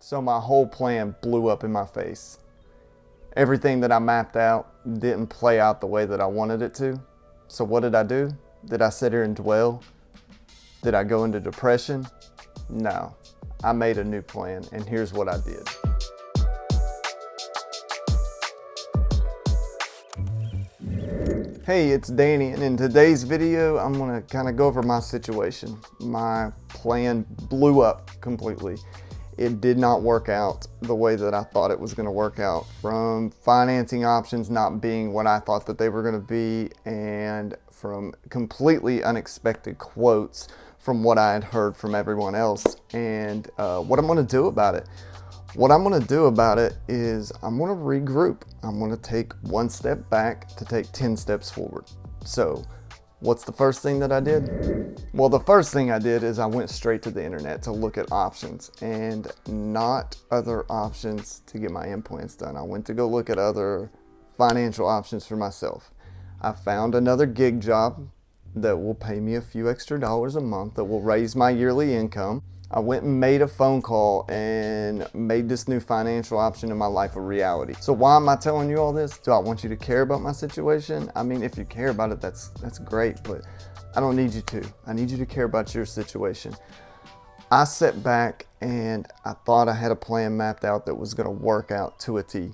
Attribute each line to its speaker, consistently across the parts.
Speaker 1: So my whole plan blew up in my face. Everything that I mapped out didn't play out the way that I wanted it to. So what did I do? Did I sit here and dwell? Did I go into depression? No. I made a new plan, and here's what I did. Hey, it's Danny, and in today's video, I'm gonna kind of go over my situation. My plan blew up completely. It did not work out the way that I thought it was gonna work out, from financing options not being what I thought that they were gonna be, and from completely unexpected quotes from what I had heard from everyone else, and what I'm gonna do about it. What I'm gonna do about it is I'm gonna regroup. I'm gonna take one step back to take 10 steps forward. So what's the first thing that I did? Well, the first thing I did is I went straight to the internet to look at options, and not other options to get my implants done. I went to go look at other financial options for myself. I found another gig job that will pay me a few extra dollars a month, that will raise my yearly income. I went and made a phone call and made this new financial option in my life a reality. So why am I telling you all this? Do I want you to care about my situation? I mean, if you care about it, that's great, but I don't need you to. I need you to care about your situation. I sat back and I thought I had a plan mapped out that was gonna work out to a T,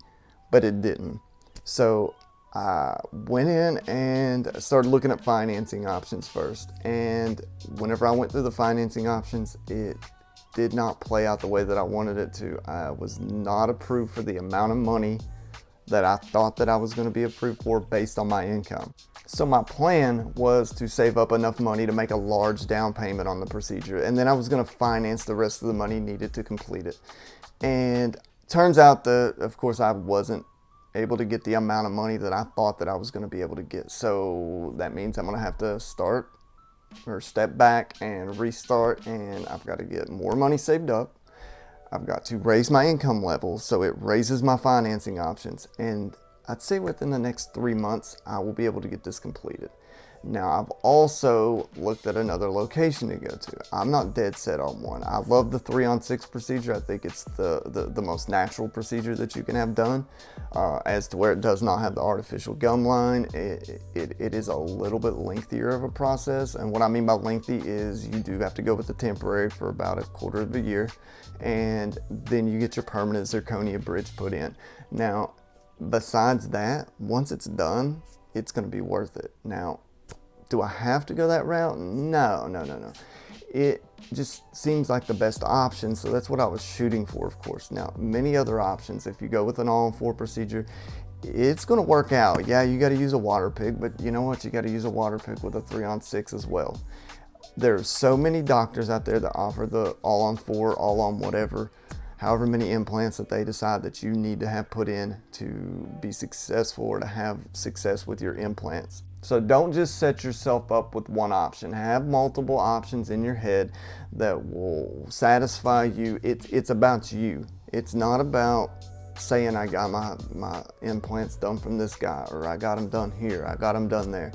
Speaker 1: but it didn't. So I went in and started looking at financing options first. And whenever I went through the financing options, it did not play out the way that I wanted it to. I was not approved for the amount of money that I thought that I was going to be approved for based on my income. So my plan was to save up enough money to make a large down payment on the procedure, and then I was going to finance the rest of the money needed to complete it. And turns out that, of course, I wasn't able to get the amount of money that I thought that I was going to be able to get. So that means I'm going to have to step back and restart, and I've got to get more money saved up. I've got to raise my income level so it raises my financing options. And I'd say within the next 3 months, I will be able to get this completed. Now, I've also looked at another location to go to. I'm not dead set on one. I love the 3-on-6 procedure. I think it's the most natural procedure that you can have done, as to where it does not have the artificial gum line. It is a little bit lengthier of a process. And what I mean by lengthy is you do have to go with the temporary for about a quarter of a year, and then you get your permanent zirconia bridge put in. Now, besides that, once it's done, it's going to be worth it. Now, do I have to go that route? No. It just seems like the best option, so that's what I was shooting for, of course. Now, many other options, if you go with an all-in-4 procedure, it's going to work out. Yeah, you got to use a water pig, but you know what? You got to use a water pig with a 3-on-6 as well. There's so many doctors out there that offer the all-on-4, all-on-whatever, however many implants that they decide that you need to have put in to be successful or to have success with your implants. So don't just set yourself up with one option. Have multiple options in your head that will satisfy you. It's about you. It's not about saying I got my implants done from this guy, or I got them done here, I got them done there.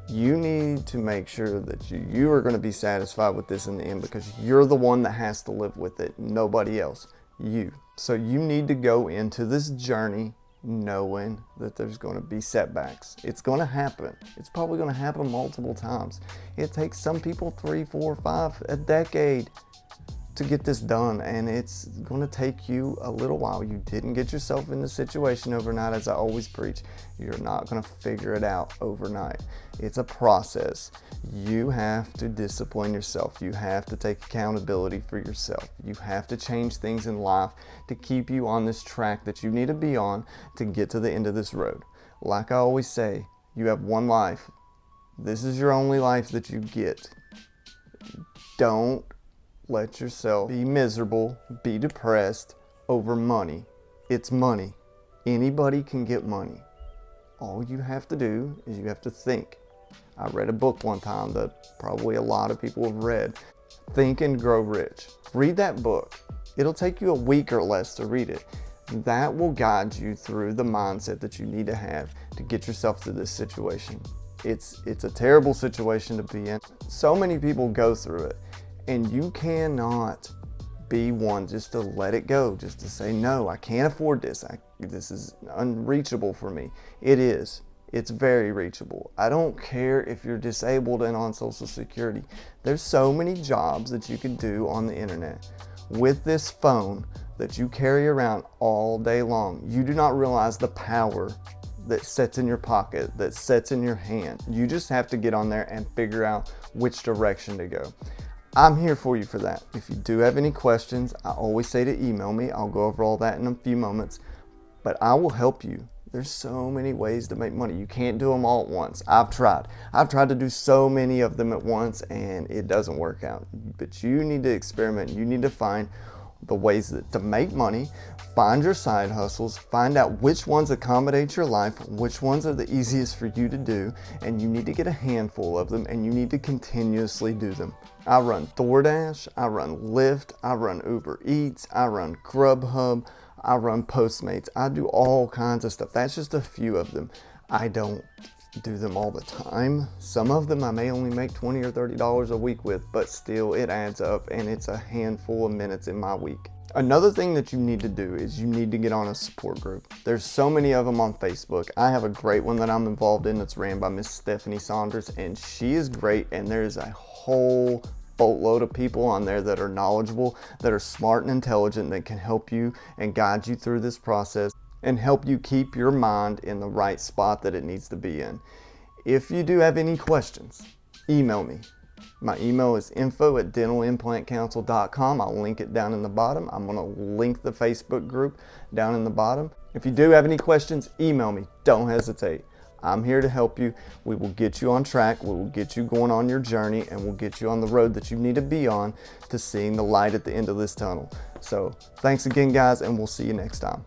Speaker 1: You need to make sure that you are going to be satisfied with this in the end, because you're the one that has to live with it, nobody else, you. So you need to go into this journey knowing that there's going to be setbacks. It's going to happen. It's probably going to happen multiple times. It takes some people 3, 4, 5, a decade to get this done, and it's going to take you a little while. You didn't get yourself in the situation overnight, as I always preach. You're not going to figure it out overnight. It's a process. You have to discipline yourself. You have to take accountability for yourself. You have to change things in life to keep you on this track that you need to be on to get to the end of this road. Like I always say, you have one life. This is your only life that you get. Don't let yourself be miserable, be depressed over money. It's money. Anybody can get money. All you have to do is you have to think. I read a book one time that probably a lot of people have read, Think and Grow Rich. Read that book. It'll take you a week or less to read it. That will guide you through the mindset that you need to have to get yourself through this situation. It's a terrible situation to be in. So many people go through it, and you cannot be one just to let it go, just to say, no, I can't afford this. This is unreachable for me. It is. It's very reachable. I don't care if you're disabled and on Social Security. There's so many jobs that you can do on the internet with this phone that you carry around all day long. You do not realize the power that sits in your pocket, that sits in your hand. You just have to get on there and figure out which direction to go. I'm here for you for that. If you do have any questions, I always say to email me. I'll go over all that in a few moments, but I will help you. There's so many ways to make money. You can't do them all at once. I've tried to do so many of them at once and it doesn't work out. But you need to experiment. You need to find the ways to make money, find your side hustles, find out which ones accommodate your life, which ones are the easiest for you to do, and you need to get a handful of them and you need to continuously do them. I run DoorDash, I run Lyft, I run Uber Eats, I run Grubhub, I run Postmates. I do all kinds of stuff. That's just a few of them. I don't do them all the time. Some of them I may only make $20 or $30 a week with, but still it adds up and it's a handful of minutes in my week. Another thing that you need to do is you need to get on a support group. There's so many of them on Facebook. I have a great one that I'm involved in that's ran by Miss Stephanie Saunders, and she is great, and there's a whole boatload of people on there that are knowledgeable, that are smart and intelligent, that can help you and guide you through this process and help you keep your mind in the right spot that it needs to be in. If you do have any questions, email me. My email is info@dentalimplantcouncil.com. I'll link it down in the bottom. I'm going to link the Facebook group down in the bottom. If you do have any questions, email me. Don't hesitate. I'm here to help you. We will get you on track. We will get you going on your journey, and we'll get you on the road that you need to be on to seeing the light at the end of this tunnel. So thanks again, guys, and we'll see you next time.